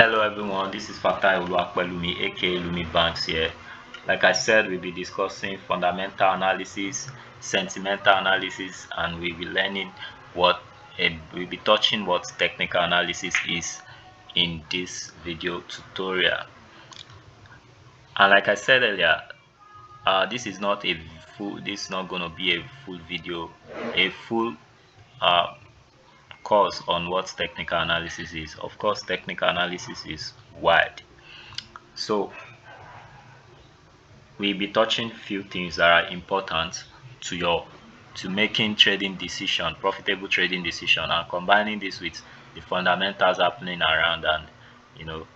Hello everyone, this is Fatai Oluwapelumi aka Lumi Banks here. Like I said, we'll be discussing fundamental analysis, sentimental analysis, and we'll be learning we'll be touching what technical analysis is in this video tutorial. And like I said earlier, this is not going to be a full video, a full uh, course on what technical analysis is. Of course, technical analysis is wide. So we'll be touching few things that are important to making trading decision, profitable trading decision, and combining this with the fundamentals happening around, and you know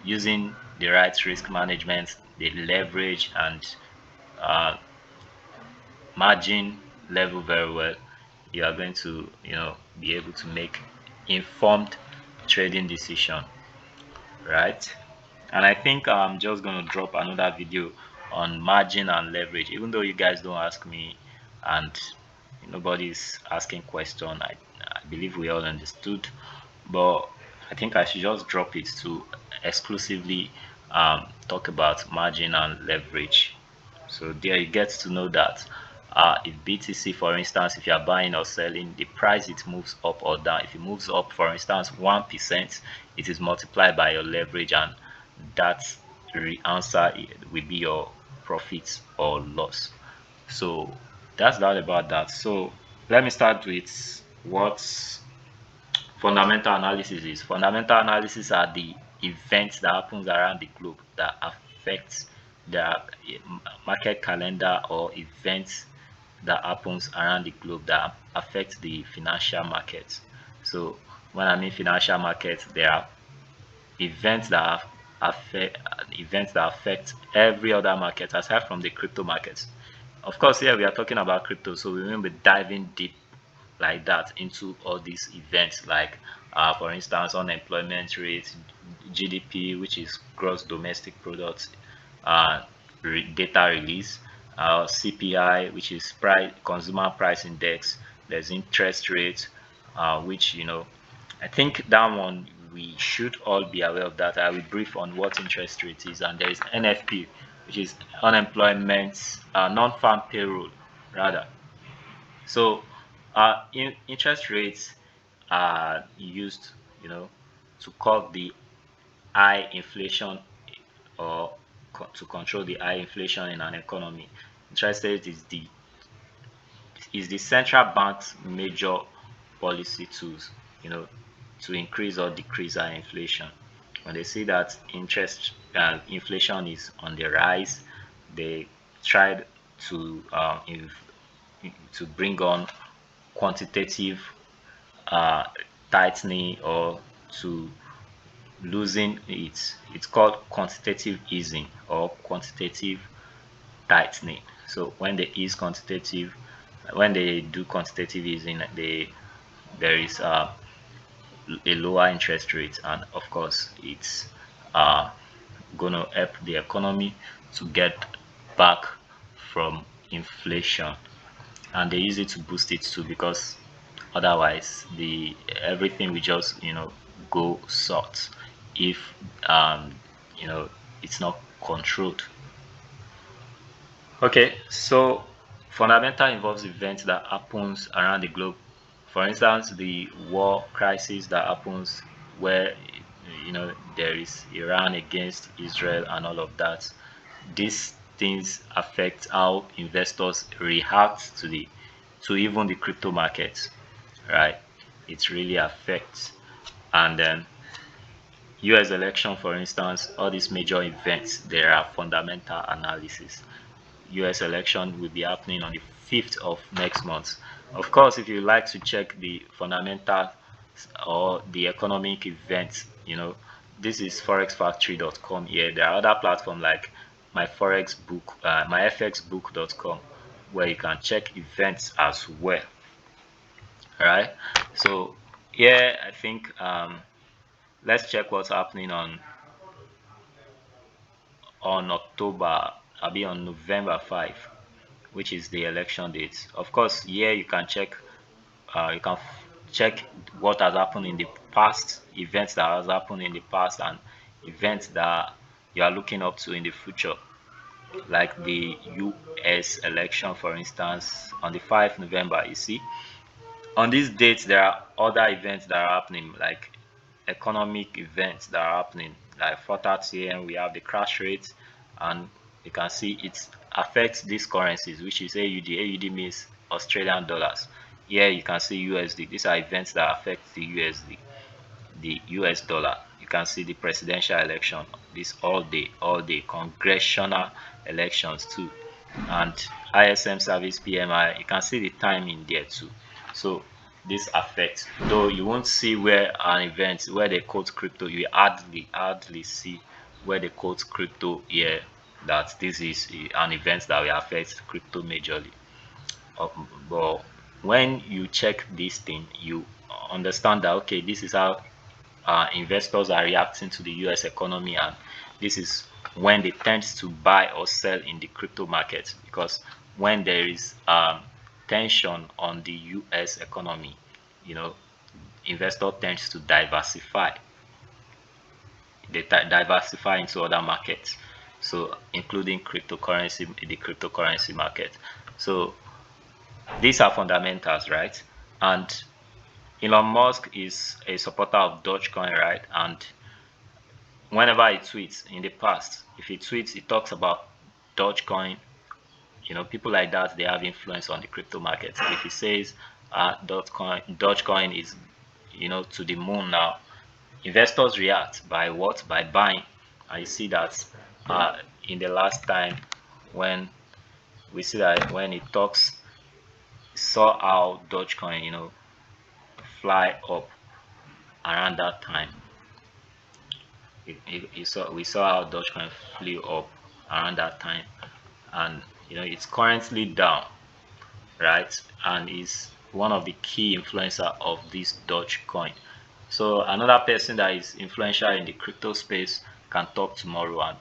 using the right risk management, the leverage, and uh, margin level very well. You are going to be able to make informed trading decision, right? And I think I'm just going to drop another video on margin and leverage, even though you guys don't ask me and nobody's asking question. I believe we all understood, but I think I should just drop it to exclusively talk about margin and leverage. So there you get to know that if BTC, for instance, if you are buying or selling, the price it moves up or down. If it moves up, for instance, 1%, it is multiplied by your leverage, and that answer will be your profit or loss. So that's that about that. So let me start with what fundamental analysis is. Fundamental analysis are the events that happens around the globe that affect the market calendar, or events that happens around the globe that affect the financial markets. So when I mean financial markets, there are events that affect every other market aside from the crypto markets. Of course, here we are talking about crypto, so we won't be diving deep like that into all these events, like for instance, unemployment rate, GDP, which is gross domestic product, data release, CPI, which is consumer price index. There's interest rate, which I think that one we should all be aware of. That I will brief on what interest rate is, and there is NFP, which is unemployment, non-farm payroll rather. So interest rates are used, to curb the high inflation, or to control the high inflation in an economy. Interest rate is the central bank's major policy tools, to increase or decrease our inflation. When they see that inflation is on the rise, they tried to to bring on quantitative uh, tightening, or to losing it. It's called quantitative easing or quantitative tightening. So when they do quantitative easing, there is a lower interest rate, and of course it's uh, gonna help the economy to get back from inflation, and they use it to boost it too, because otherwise the everything will just go south if um you know it's not controlled. Okay, so fundamental involves events that happens around the globe. For instance, the war crisis that happens where there is Iran against Israel and all of that. These things affect how investors react to even the crypto markets, right? It really affects. And then US election, for instance, all these major events, there are fundamental analysis. US election will be happening on the 5th of next month. Of course, if you like to check the fundamental or the economic events, this is forexfactory.com here. There are other platforms like my forex book, myfxbook.com, where you can check events as well. All right. So yeah, I think let's check what's happening on October, I'll be on November 5, which is the election date. Of course, here you can check what has happened in the past events that has happened in the past and events that you are looking up to in the future, like the US election, for instance, on the 5th November. You see, on these dates, there are other events that are happening, like economic events that are happening. Like 4:30 a.m., we have the crash rate, and you can see it affects these currencies, which is AUD. AUD means Australian dollars. Here you can see USD. These are events that affect the USD, the US dollar. You can see the presidential election, this all day, congressional elections too, and ISM service PMI. You can see the time in there too. So this affects, though you won't see where an event where they quote crypto, you hardly see where they quote crypto here, that this is an event that will affect crypto majorly. But when you check this thing, you understand that okay, this is how investors are reacting to the US economy, and this is when they tend to buy or sell in the crypto market, because when there is tension on the US economy, you know, investor tends to diversify. They diversify into other markets, so including cryptocurrency, the cryptocurrency market. So these are fundamentals, right? And Elon Musk is a supporter of Dogecoin, right? And whenever he tweets in the past, if he tweets, he talks about Dogecoin. You know, people like that, they have influence on the crypto markets. If he says Dogecoin is, you know, to the moon now, investors react by what? By buying. And you see that in the last time when we see that when he talks, saw how Dogecoin, you know, fly up around that time. We saw how Dogecoin flew up around that time, and you know it's currently down, right? And is one of the key influencer of this Dogecoin. So another person that is influential in the crypto space can talk tomorrow, and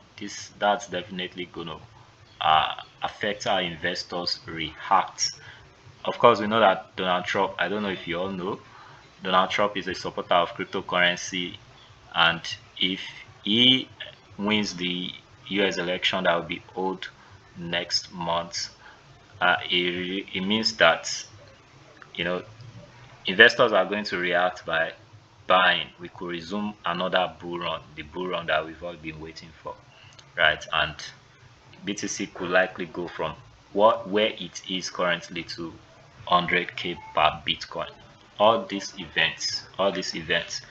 that's definitely gonna affect how investors react. Of course, we know that Donald Trump. I don't know if you all know, Donald Trump is a supporter of cryptocurrency, and if he wins the US election that will be held next month, it means that you know investors are going to react by buying. We could resume another bull run, the bull run that we've all been waiting for, right? And BTC could likely go from where it is currently to 100K per Bitcoin. All these events,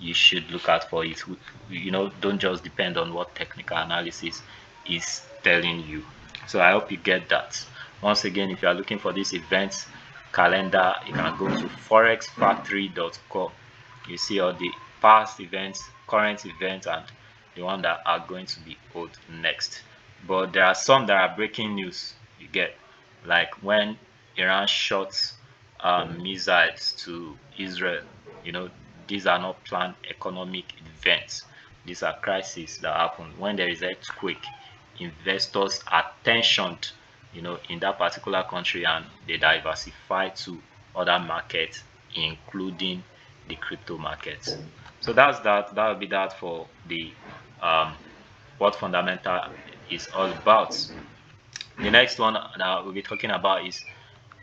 you should look out for it. You know, don't just depend on what technical analysis is telling you. So I hope you get that. Once again, if you are looking for this event calendar, you can go to forexfactory.com. You see all the past events, current events, and the one that are going to be held next. But there are some that are breaking news. You get, like when Iran shot missiles to Israel. You know, these are not planned economic events. These are crises that happen when there is earthquake. Investors are tensioned, you know, in that particular country, and they diversify to other markets, including the crypto markets. So that's that. That will be that for the what fundamental is all about. The next one that we'll be talking about is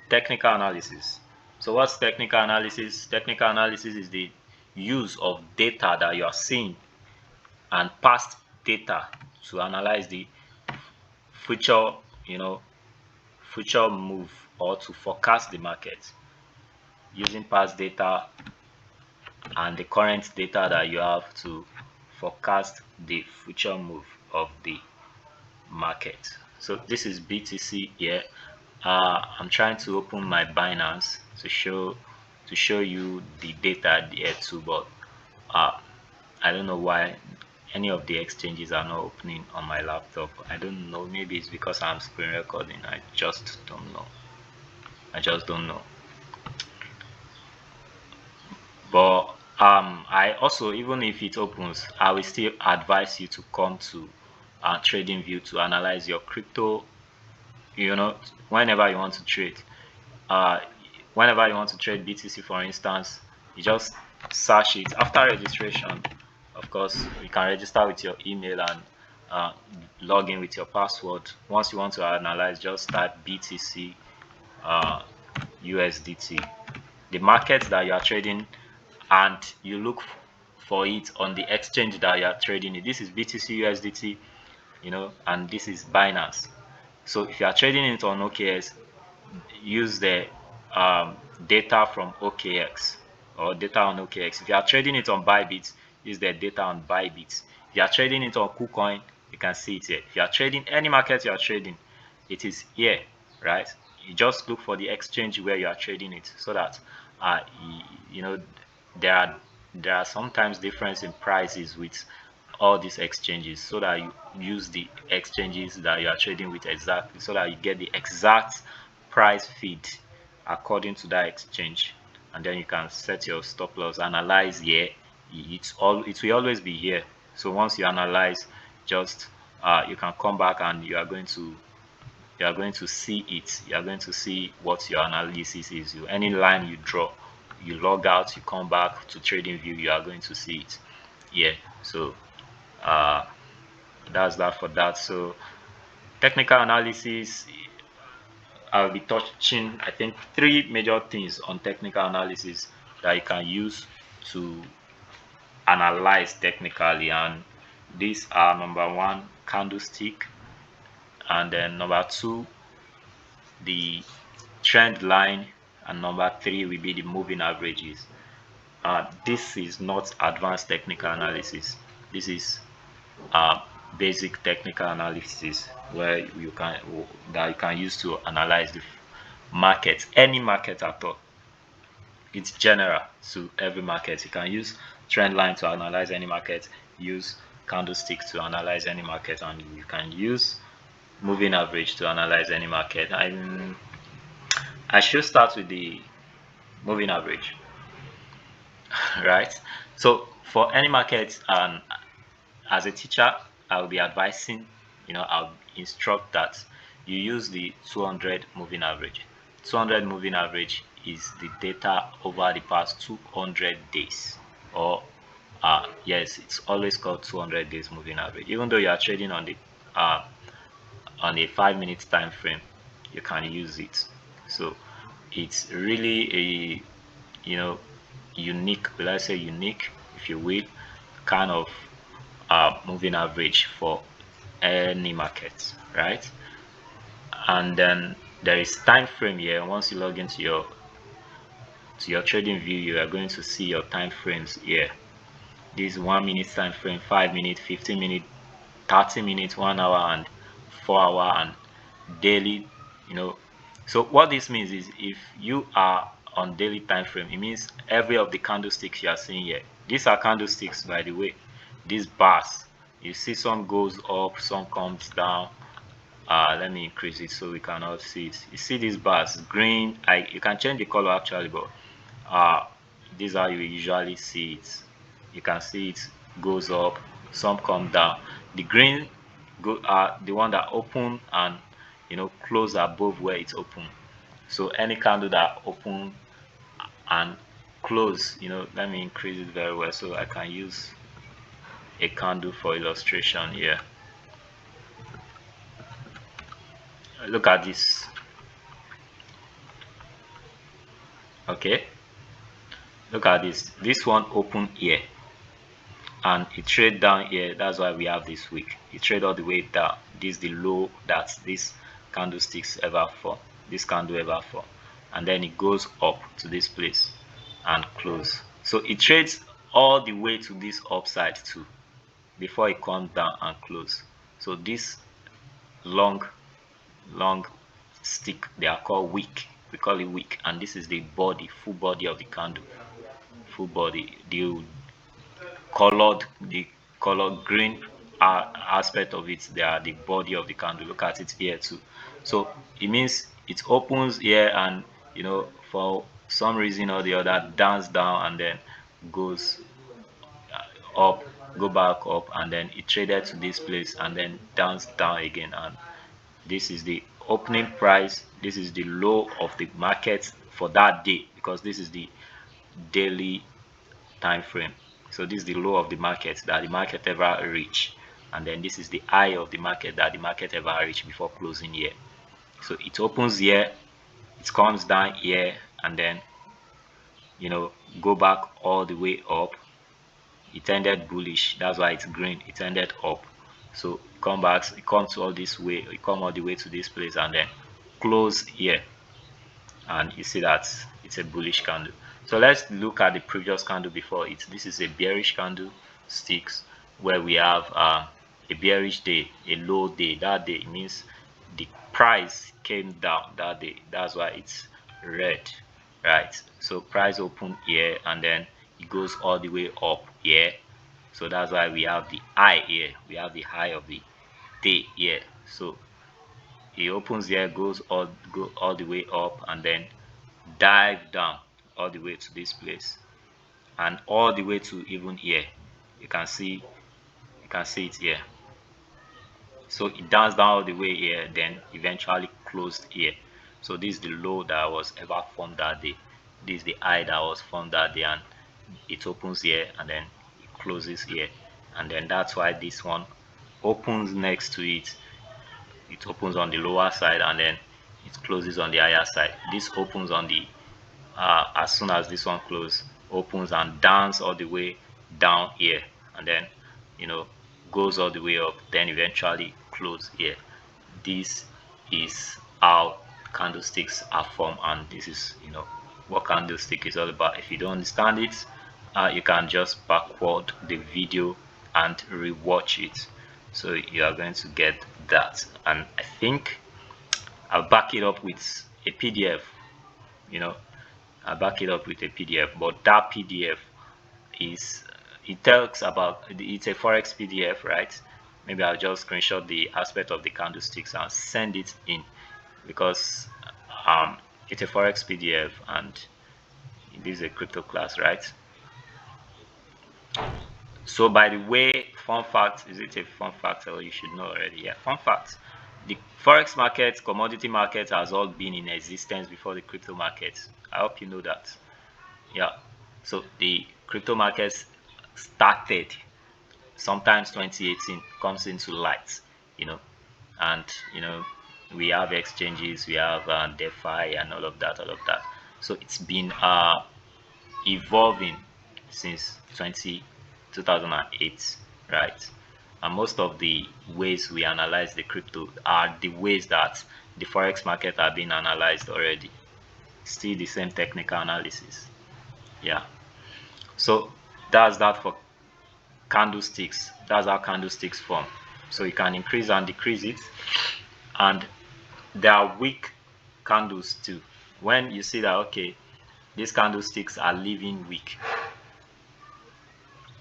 technical analysis. So what's technical analysis? Technical analysis is the use of data that you are seeing and past data to analyze the future, you know, future move, or to forecast the market using past data and the current data that you have to forecast the future move of the market. So this is BTC here. I'm trying to open my Binance to show you the data there too, but I don't know why any of the exchanges are not opening on my laptop. I don't know. Maybe it's because I'm screen recording. I just don't know. I just don't know. But I also, even if it opens, I will still advise you to come to TradingView to analyze your crypto. You know, whenever you want to trade, uh, whenever you want to trade BTC, for instance, you just search it. After registration, of course, you can register with your email and uh, log in with your password. Once you want to analyze, just type BTC uh, USDT, the market that you are trading, and you look for it on the exchange that you are trading it. This is BTC USDT, and this is Binance. So if you are trading it on OKX, use the data from OKX or data on OKX. If you are trading it on Bybit, use the data on Bybit. If you are trading it on KuCoin, you can see it here. If you are trading any market you are trading, it is here, right? You just look for the exchange where you are trading it, so that you know there are sometimes difference in prices with all these exchanges, so that you use the exchanges that you are trading with exactly, so that you get the exact price feed according to that exchange. And then you can set your stop loss, analyze here. It will always be here. So once you analyze, just you can come back and you are going to see it. You are going to see what your analysis is. Any line you draw, you log out, you come back to trading view, you are going to see it. Yeah. So uh that's that for that. So technical analysis, I'll be touching, I think, three major things on technical analysis that you can use to analyze technically. And these are: number one, candlestick, and then number two, the trend line, and number three will be the moving averages. This is not advanced technical analysis. This is uh, basic technical analysis, where you can use to analyze the market, any market at all. It's general to every market. You can use trend line to analyze any market, use candlestick to analyze any market, and you can use moving average to analyze any market. I should start with the moving average. Right? So for any market, as a teacher, I'll be advising, I'll instruct that you use the 200 moving average. 200 moving average is the data over the past 200 days, or yes, it's always called 200 days moving average. Even though you are trading uh, on a 5 minute time frame, you can use it. So it's really a, unique, will I say unique, if you will, kind of moving average for any market, right? And then there is time frame here. Once you log into your trading view, you are going to see your time frames here. This 1 minute time frame, 5 minute, 15 minute, 30 minutes, 1 hour, and 4 hour, and daily. So what this means is, if you are on daily time frame, it means every of the candlesticks you are seeing here, these are candlesticks, by the way, these bars, you see some goes up, some comes down. Let me increase it so we cannot see it. You see these bars, green. You can change the color actually, but uh these are, you usually see it. You can see it goes up, some come down. The green the one that open and close above where it's open. So any candle that open and close, let me increase it very well so I can use a candle for illustration here. Look at this. Okay, look at this one open here, and it trade down here. That's why we have this week. It trade all the way down. This is the low that this candlesticks ever for, this candle ever for, and then it goes up to this place and close. So it trades all the way to this upside too before it comes down and close. So this long long stick, they are called wick. We call it wick, and this is the body, full body of the candle. Full body, the colored green aspect of it, they are the body of the candle. Look at it here too. So it means it opens here, and for some reason or the other, dance down, and then goes up, go back up, and then it traded to this place, and then dance down again. And this is the opening price, this is the low of the market for that day, because this is the daily time frame. So this is the low of the market that the market ever reach, and then this is the high of the market that the market ever reach before closing here. So it opens here, it comes down here, and then go back all the way up. It ended bullish, that's why it's green. It ended up. So it comes all this way, it come all the way to this place, and then close here, and you see that it's a bullish candle. So let's look at the previous candle before it. This is a bearish candle sticks, where we have a bearish day, a low day. That day means the price came down that day, that's why it's red, right? So price opened here, and then it goes all the way up here. So that's why we have the high here, we have the high of the day here. So it opens here, go all the way up, and then dive down all the way to this place, and all the way to even here. You can see it here. So it danced down all the way here, then eventually closed here. So this is the low that was ever formed that day, this is the high that was formed that day, and it opens here, and then it closes here. And then that's why this one opens next to it. It opens on the lower side, and then it closes on the higher side. This opens on the as soon as this one closes, opens and dance all the way down here, and then goes all the way up, then eventually close here. This is how candlesticks are formed, and this is what candlestick is all about. If you don't understand it, you can just backward the video and rewatch it, so you are going to get that. And I think I'll back it up with a PDF. I back it up with a PDF, but that PDF is, it talks about, it's a forex PDF, right? Maybe I'll just screenshot the aspect of the candlesticks and send it in, because it's a forex PDF and this is a crypto class, right? So by the way, fun fact, is it a fun fact or you should know already? Yeah, fun fact. The forex market, commodity market has all been in existence before the crypto market. I hope you know that. Yeah. So the crypto markets started sometimes 2018 comes into light, and we have exchanges, we have DeFi and all of that. So it's been evolving since 2008, right? And most of the ways we analyze the crypto are the ways that the forex market are being analyzed already. Still the same technical analysis. Yeah. So that's that for candlesticks. That's how candlesticks form. So you can increase and decrease it, and there are weak candles too. When you see that, okay, these candlesticks are leaving weak,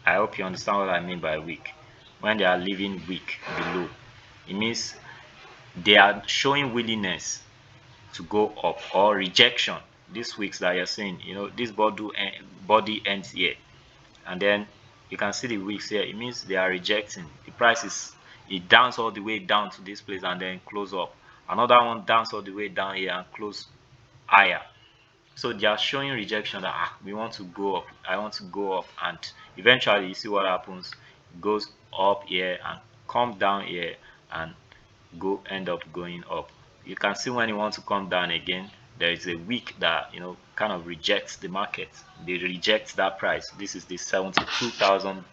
I hope you understand what I mean by weak. When they are leaving weak below, it means they are showing willingness to go up, or rejection. These weeks that you're seeing, this body ends here, and then you can see the wicks here. It means they are rejecting the prices. It downs all the way down to this place and then close up. Another one downs all the way down here and close higher. So they are showing rejection that we want to go up, I want to go up, and eventually you see what happens. It goes up here and come down here and end up going up. You can see when you want to come down again, there is a wick that kind of rejects the market. They reject that price. This is the $72,000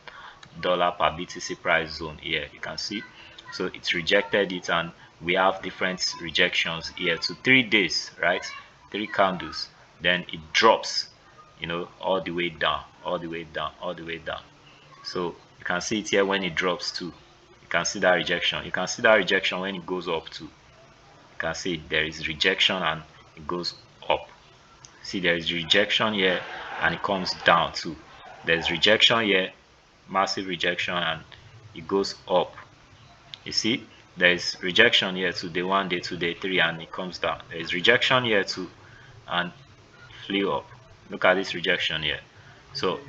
per BTC price zone here, you can see. So it's rejected it, and we have different rejections here to 3 days, right? 3 candles, then it drops all the way down, all the way down, all the way down. So you can see it here when it drops too. You can see that rejection. You can see that rejection when it goes up too. You can see there is rejection and it goes up. See, there is rejection here and it comes down too. There's rejection here, massive rejection, and it goes up. You see, there is rejection here to day 1, day 2, day 3, and it comes down. There is rejection here too, and flew up. Look at this rejection here. So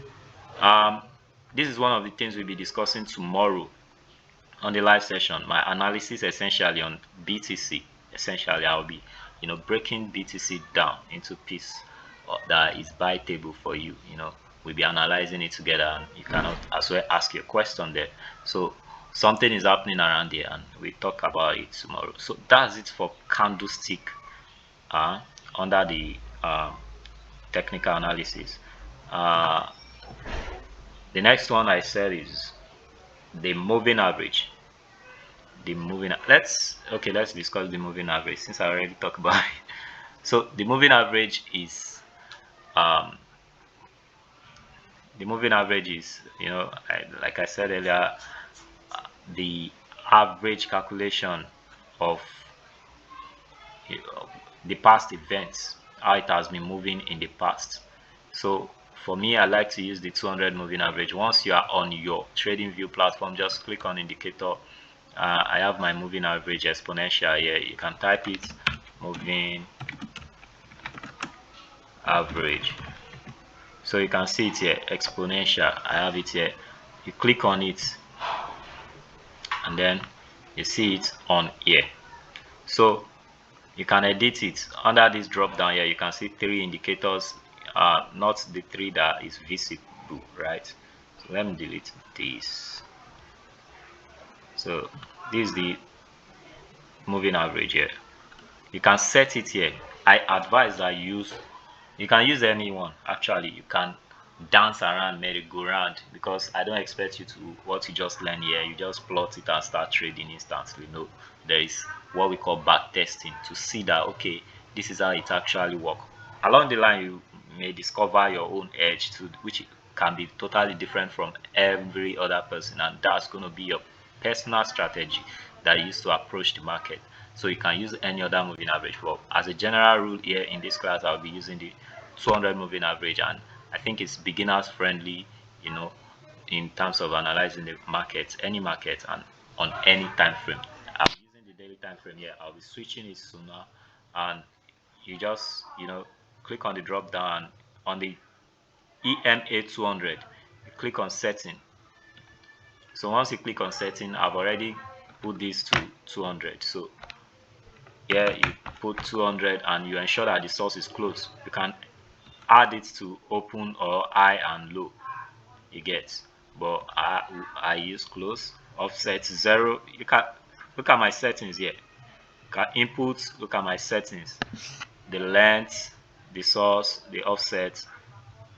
this is one of the things we'll be discussing tomorrow on the live session. My analysis essentially on BTC. Essentially, I'll be breaking BTC down into pieces that is buyable for you, we'll be analyzing it together, and you can as well ask your question there. So something is happening around here, and we talk about it tomorrow. So that's it for candlestick uh, under the technical analysis. uh, the next one I said is the moving average. The moving, let's discuss the moving average since I already talked about it. So the moving average is um, like I said earlier, the average calculation of the past events, how it has been moving in the past. So for me, I like to use the 200 moving average. Once you are on your trading view platform, just click on indicator. I have my moving average exponential here. You can type it, moving average. So you can see it here, exponential. I have it here. You click on it, and then you see it on here. So you can edit it under this drop down here. You can see 3 indicators, not the 3 that is visible, right? So let me delete this. So this is the moving average here. You can set it here. I advise that you can use anyone. Actually, you can dance around merry-go-round, because I don't expect you to what you just learn here. You just plot it and start trading instantly. No, there is what we call back testing to see that okay, this is how it actually works. Along the line, you may discover your own edge to which can be totally different from every other person, and that's going to be your personal strategy that you use to approach the market. So you can use any other moving average. But as a general rule here in this class, I'll be using the 200 moving average, and I think it's beginners friendly, in terms of analyzing the market, any market, and on any time frame. I'm using the daily time frame here. I'll be switching it sooner, and you just click on the drop down on the EMA 200. You click on setting. So once you click on setting, I've already put this to 200. So here you put 200 and you ensure that the source is closed. You can add it to open or high and low, you get, but I use close. Offset 0. You can look at my settings here. You can input, look at my settings, the length, the source, the offset.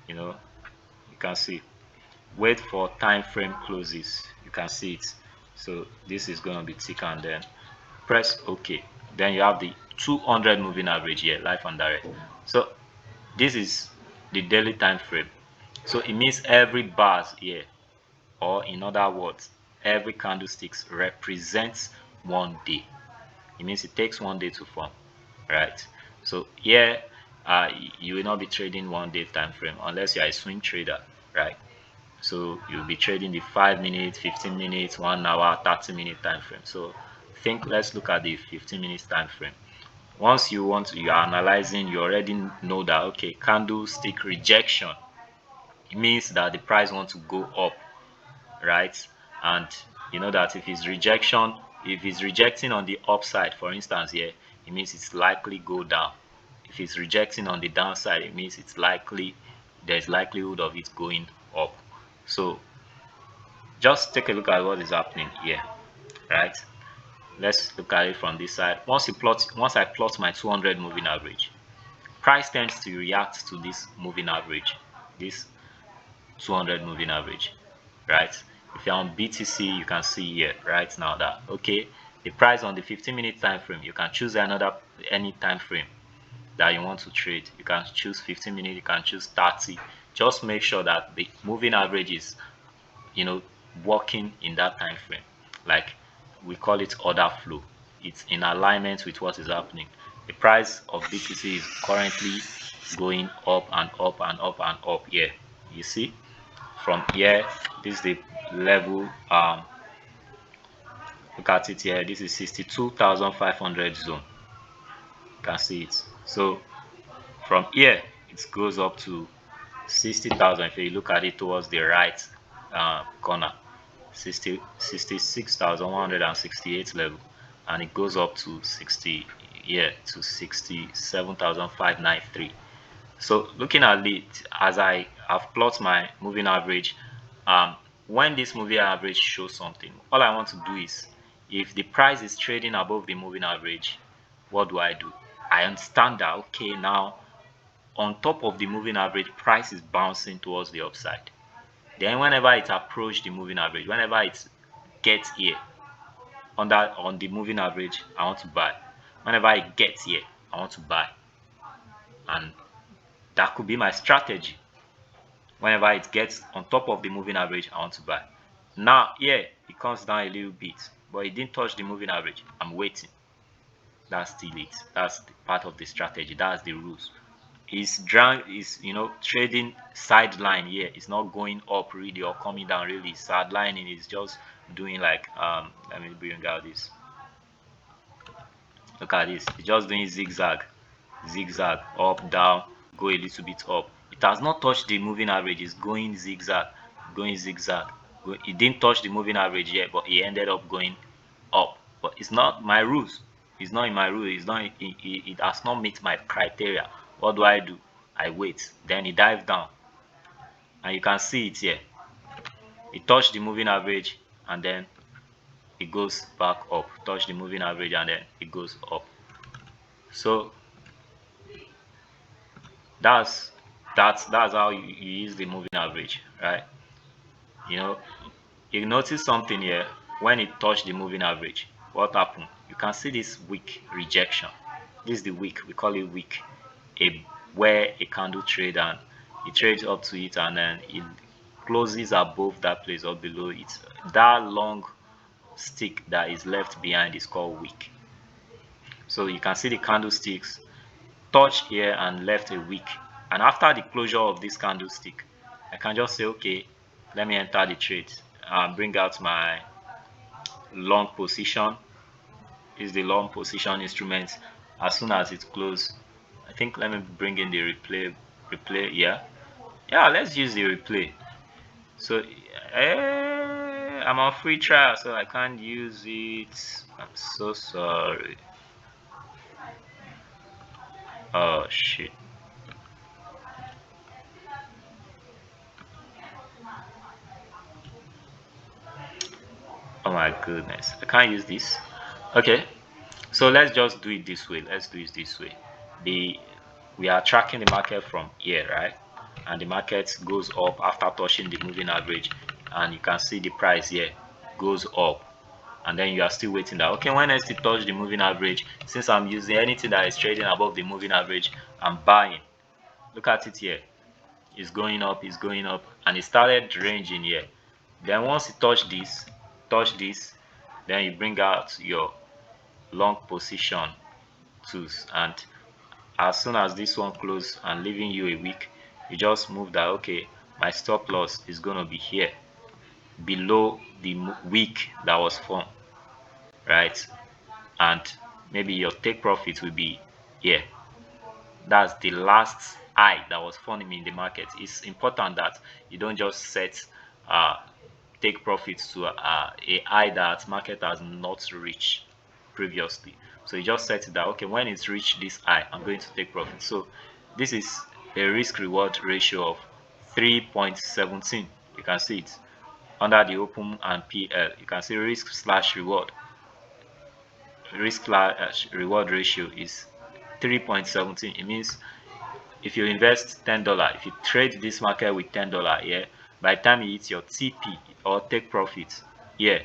You can see. Wait for time frame closes. You can see it. So this is going to be tick, and then press OK. Then you have the 200 moving average here, live and direct. So this is the daily time frame. So it means every bars here, or in other words, every candlesticks represents 1 day. It means it takes 1 day to form, right? So here you will not be trading 1 day time frame unless you are a swing trader, right? So you'll be trading the 5 minutes, 15 minutes, 1 hour, 30-minute time frame. So let's look at the 15 minutes time frame. Once you are analyzing, you already know that okay, candlestick rejection, it means that the price wants to go up, right? And you know that if it's rejecting on the upside, for instance here, it means it's likely go down. If it's rejecting on the downside, it means there's likelihood of it going up. So just take a look at what is happening here, right? Let's look at it from this side. Once I plot my 200 moving average, price tends to react to this moving average, this 200 moving average, right? If you're on BTC, you can see here right now that okay, the price on the 15-minute time frame, you can choose any time frame that you want to trade. You can choose 15 minutes, you can choose 30. Just make sure that the moving average is working in that time frame. Like we call it order flow. It's in alignment with what is happening. The price of BTC is currently going up and up and up and up here. You see, from here, this is the level. Look at it here. This is 62,500 zone. You can see it. So from here, it goes up to 60,000. If you look at it towards the right corner, 66,168 level, and it goes up to 67,593. So looking at it, as I have plotted my moving average, when this moving average shows something, all I want to do is, if the price is trading above the moving average, what do? I understand that, okay, now on top of the moving average, price is bouncing towards the upside. Then whenever it approaches the moving average, whenever it gets here on the moving average, I want to buy. Whenever it gets here, I want to buy. And that could be my strategy. Whenever it gets on top of the moving average, I want to buy. Now here it comes down a little bit, but it didn't touch the moving average. I'm waiting. That's still it. That's the part of the strategy. That's the rules. Is trading sideline here. It's not going up really or coming down really. Sidelining is just doing like let me bring out this. Look at this. It's just doing zigzag, zigzag, up, down, go a little bit up. It has not touched the moving average. It's going zigzag, going zigzag. It didn't touch the moving average yet, but it ended up going up. But it's not my rules. It's not in my rule. It's not. It has not met my criteria. What do? I wait. Then it dives down, and you can see it here. It touched the moving average, and then it goes back up. Touch the moving average, and then it goes up. So that's that's how you use the moving average, right? You know, you notice something here. When it touched the moving average, what happened? You can see this wick rejection. This is the wick. We call it wick. Where a candle trade, and it trades up to it, and then it closes above that place or below it. That long stick that is left behind is called wick. So you can see the candlesticks touch here and left a wick, and after the closure of this candlestick, I can just say, okay, let me enter the trade and bring out my long position. Is the long position instrument. As soon as it closes, I think, let me bring in the replay. Yeah, let's use the replay. So I'm on free trial, so I can't use it. I'm so sorry. Oh shit. Oh my goodness, I can't use this. Okay, so let's just do it this way. Let's do it this way. The We are tracking the market from here, right? And the market goes up after touching the moving average, and you can see the price here goes up, and then you are still waiting that, okay, when next it touch the moving average, since I'm using anything that is trading above the moving average, I'm buying. Look at it here. It's going up, and it started ranging here. Then once it touch this, then you bring out your long position tools, and as soon as this one close and leaving you a week, you just move that, okay, my stop loss is going to be here below the week that was formed, right? And maybe your take profit will be here. That's the last high that was formed in the market. It's important that you don't just set uh take profits to a high that market has not reached previously. So you just set it that, okay, when it's reached this high, I'm going to take profit. So this is a risk reward ratio of 3.17. You can see it under the open and PL. You can see risk slash reward. Risk slash reward ratio is 3.17. It means if you invest $10, if you trade this market with $10 here, by the time you hit your TP or take profit here,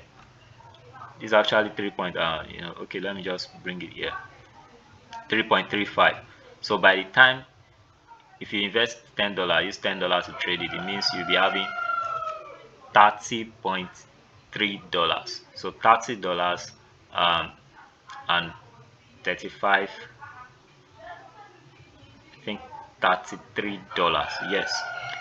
this is actually 3 point okay, let me just bring it here, 3.35. So by the time, if you invest $10, use $10 to trade it, it means you'll be having $30.3. So $30 and 35, I think $33. Yes,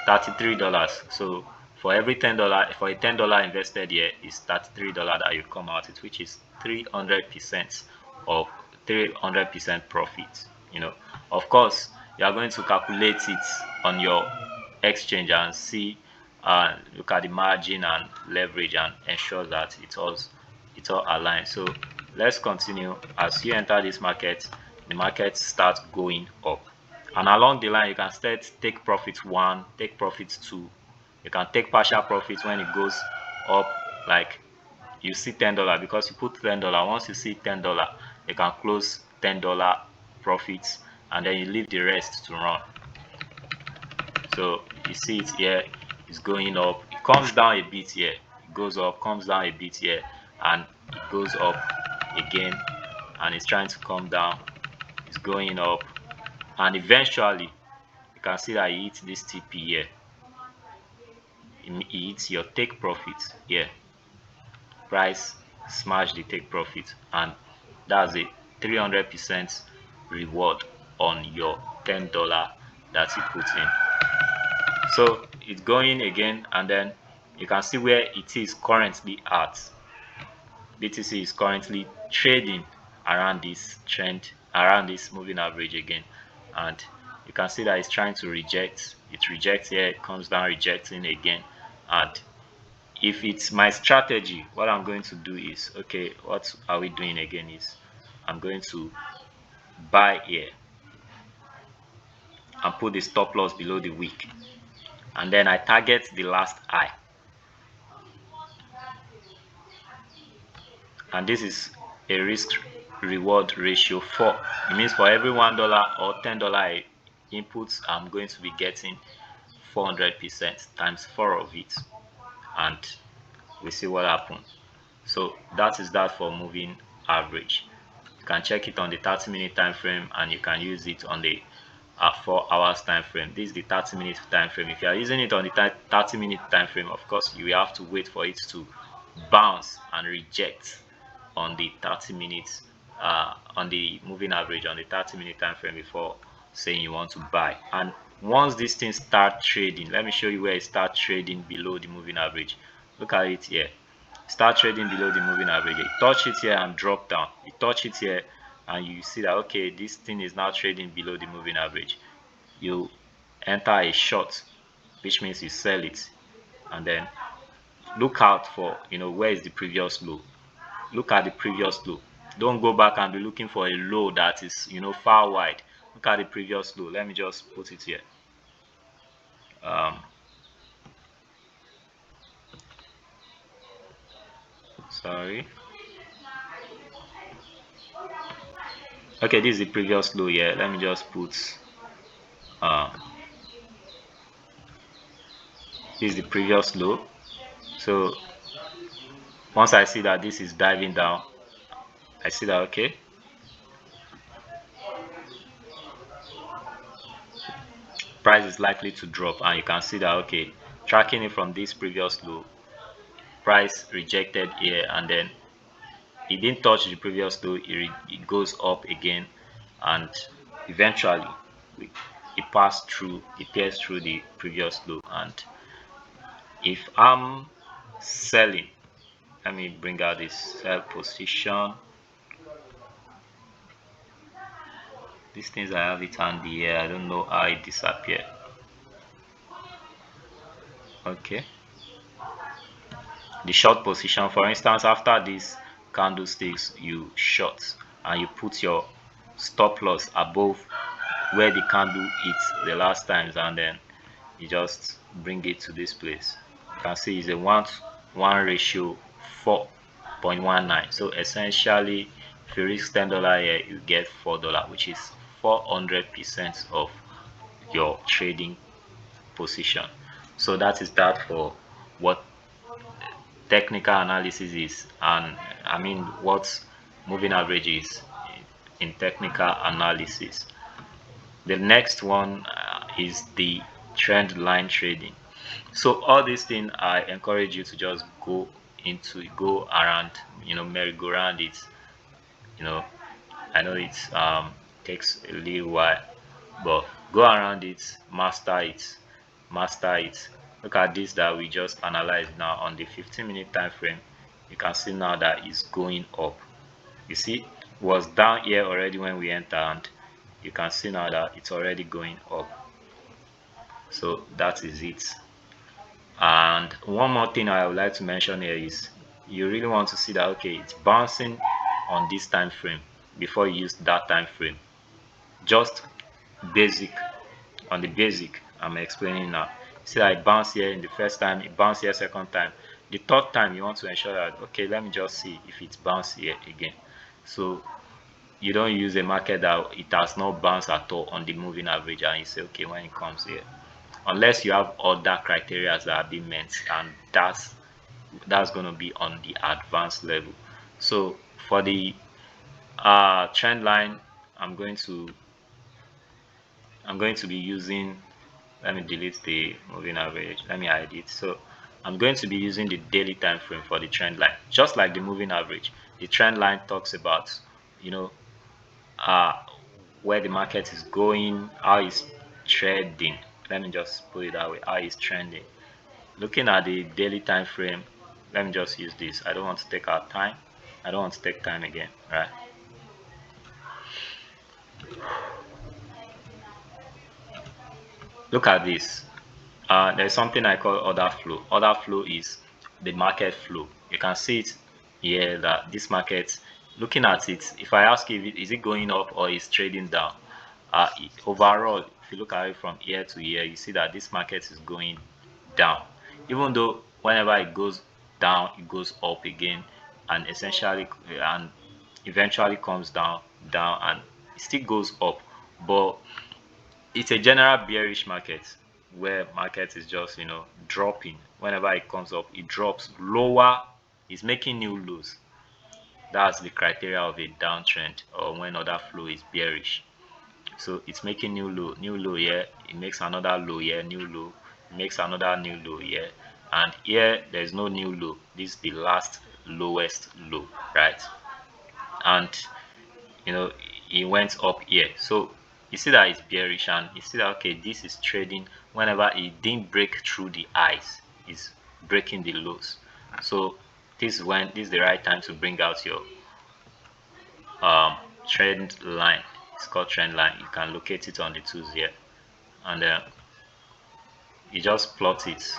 $33. So for every $10, for a $10 invested here, is $33 that you come out with, which is 300% of 300% profit. Of course, you are going to calculate it on your exchange and see, look at the margin and leverage and ensure that it's all aligned. So let's continue. As you enter this market, the market starts going up, And along the line, you can start take profit one, take profit two. You can take partial profits when it goes up, like you see $10 because you put $10. Once you see $10, you can close $10 profits, and then you leave the rest to run. So you see it here, it's going up. It comes down a bit here, it goes up, comes down a bit here, and it goes up again, and it's trying to come down. It's going up, and eventually you can see that it hits this TP here. It hits your take profit here. Price smash the take profit, and that's a 300% reward on your $10 that you put in. So it's going again, and then you can see where it is currently at. BTC is currently trading around this trend, around this moving average again, and you can see that it's trying to reject. It rejects here, it comes down, rejecting again. And if it's my strategy, what I'm going to do is, okay, what are we doing again is I'm going to buy here and put the stop loss below the wick, and then I target the last high, and this is a risk reward ratio 4. It means for every $1 or $10 inputs, I'm going to be getting 400% times 4 of it, and we see what happens. So that is that for moving average. You can check it on the 30-minute time frame, and you can use it on the 4 hours time frame. This is the 30-minute time frame. If you are using it on the 30-minute time frame, of course you will have to wait for it to bounce and reject on the 30 minutes on the moving average on the 30-minute time frame before saying you want to buy. And once these things start trading, let me show you where it starts trading below the moving average. Look at it here. Start trading below the moving average. You touch it here and drop down. You touch it here and you see that, okay, this thing is now trading below the moving average. You enter a short, which means you sell it, and then look out for, where is the previous low. Look at the previous low. Don't go back and be looking for a low that is, far wide. Look at the previous low. Let me just put it here. Sorry. Okay, this is the previous low here. Let me just put this is the previous low. So once I see that this is diving down, I see that, okay, price is likely to drop, and you can see that, okay, tracking it from this previous low, price rejected here, and then it didn't touch the previous low. It goes up again, and eventually it passed through, it pierced through the previous low. And if I'm selling, let me bring out this sell position. These things, I have it handy here. I don't know how it disappeared. Okay, the short position, for instance, after these candlesticks, you short and you put your stop loss above where the candle hits the last times, and then you just bring it to this place. You can see it's a 1:1 ratio 4.19. So essentially, if you risk $10 here, you get $4, which is 400% of your trading position. So that is that for what technical analysis is, and I mean what moving average is in technical analysis. The next one is the trend line trading. So all these things, I encourage you to just go around, merry-go-round it. you know I know it takes a little while, but go around it, master it. Look at this that we just analyzed now on the 15-minute time frame. You can see now that it's going up. You see, it was down here already when we entered, and you can see now that it's already going up. So that is it. And one more thing I would like to mention here is, you really want to see that, okay, it's bouncing on this time frame before you use that time frame. Just basic on the basic I'm explaining now. See that it bounced here in the first time, it bounced here second time. The third time you want to ensure that okay, let me just see if it's bounced here again. So you don't use a market that it has not bounced at all on the moving average and you say okay when it comes here. Unless you have other criteria that have been met, and that's going to be on the advanced level. So for the trend line, I'm going to be using, let me delete the moving average, let me hide it. So I'm going to be using the daily time frame for the trend line. Just like the moving average, the trend line talks about, you know, uh where the market is going, how it's trading. Let me just put it that way, how it's trending. Looking at the daily time frame, let me just use this. I don't want to take our time. I don't want to take time again, right? Look at this. There's something I call order flow. Order flow is the market flow. You can see it here that this market, looking at it, if I ask you, is it going up or is trading down? Overall, if you look at it from year to year, you see that this market is going down. Even though whenever it goes down, it goes up again, and essentially, and eventually comes down, and it still goes up. But it's a general bearish market where market is just dropping. Whenever it comes up, it drops lower, it's making new lows. That's the criteria of a downtrend, or when order flow is bearish. So it's making new low here, it makes another low here, new low, it makes another new low here, and here there's no new low. This is the last lowest low, right? And you know it went up here, so you see that it's bearish, and you see that okay, this is trading. Whenever it didn't break through the highs, it's breaking the lows. So this is the right time to bring out your trend line. It's called trend line. You can locate it on the tools here, and you just plot it.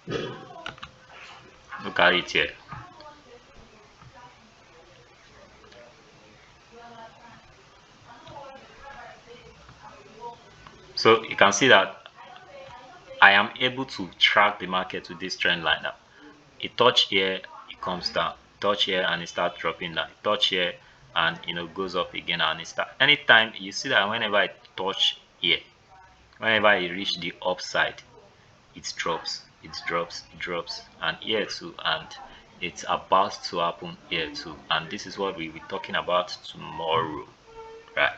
Look at it here. So you can see that I am able to track the market with this trend line now. It touch here, it comes down, touch here and it starts dropping down, touch here and goes up again, and it start anytime you see that whenever it touch here, whenever it reach the upside, it drops, it drops, and here too, and it's about to happen here too, and this is what we'll be talking about tomorrow, right?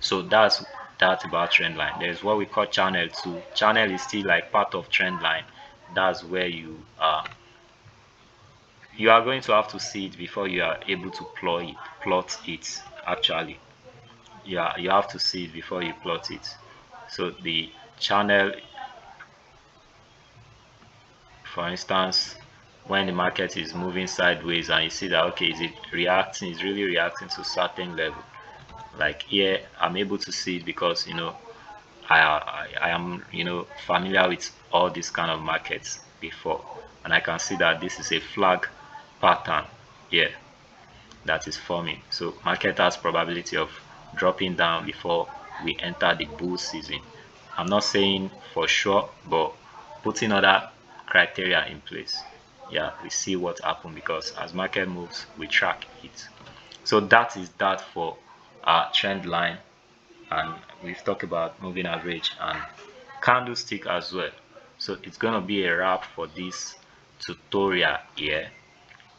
So that's that about trend line. There's what we call channel too. Channel is still like part of trend line. That's where you are going to have to see it before you are able to plot it. Actually, yeah, you have to see it before you plot it. So the channel, for instance, when the market is moving sideways and you see that okay, is it reacting, is really reacting to certain level, like here I'm able to see it because I am familiar with all these kind of markets before, and I can see that this is a flag pattern here that is forming. So market has probability of dropping down before we enter the bull season. I'm not saying for sure, but putting other criteria in place, yeah, we see what happened, because as market moves we track it. So that is that for our trend line, and we've talked about moving average and candlestick as well. So it's going to be a wrap for this tutorial here.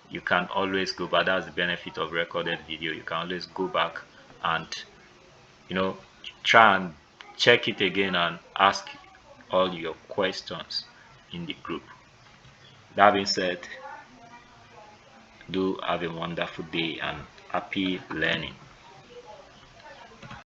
You can always go back, that's the benefit of recorded video. You can always go back and you know try and check it again and ask all your questions in the group. That being said, do have a wonderful day and happy learning.